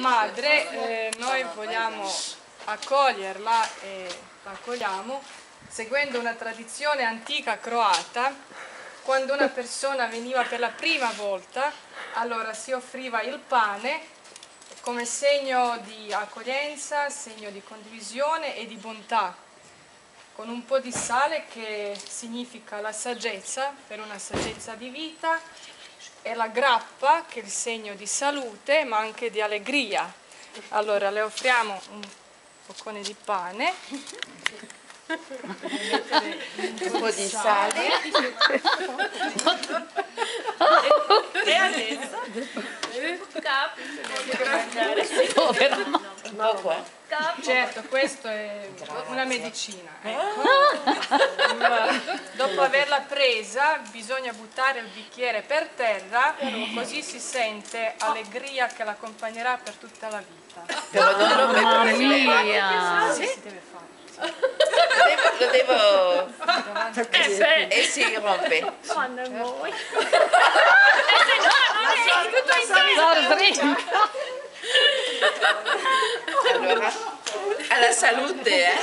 madre, noi vogliamo accoglierla e la accogliamo seguendo una tradizione antica croata. Quando una persona veniva per la prima volta, allora si offriva il pane come segno di accoglienza, segno di condivisione e di bontà, con un po' di sale che significa la saggezza, per una saggezza di vita, e la grappa che è il segno di salute ma anche di allegria. Allora le offriamo un boccone di pane, un po' di sale e adesso no, qua. certo, questo è una medicina, ecco. Dopo averla presa bisogna buttare il bicchiere per terra, così si sente allegria che l'accompagnerà per tutta la vita. Però non lo metto Mamma mia! Sì, si deve fare. lo devo Sì. e si rompe. Quando vuoi. Allora, alla salute,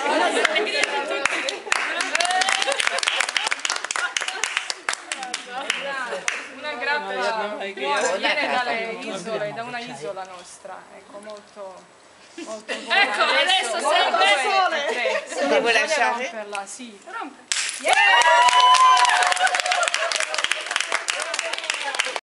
Una grappa viene dalle isole, da una isola nostra, ecco, molto buona. Ecco, adesso molto sempre buona. Devo lasciare? Romperla, sì. Rompe. Yeah!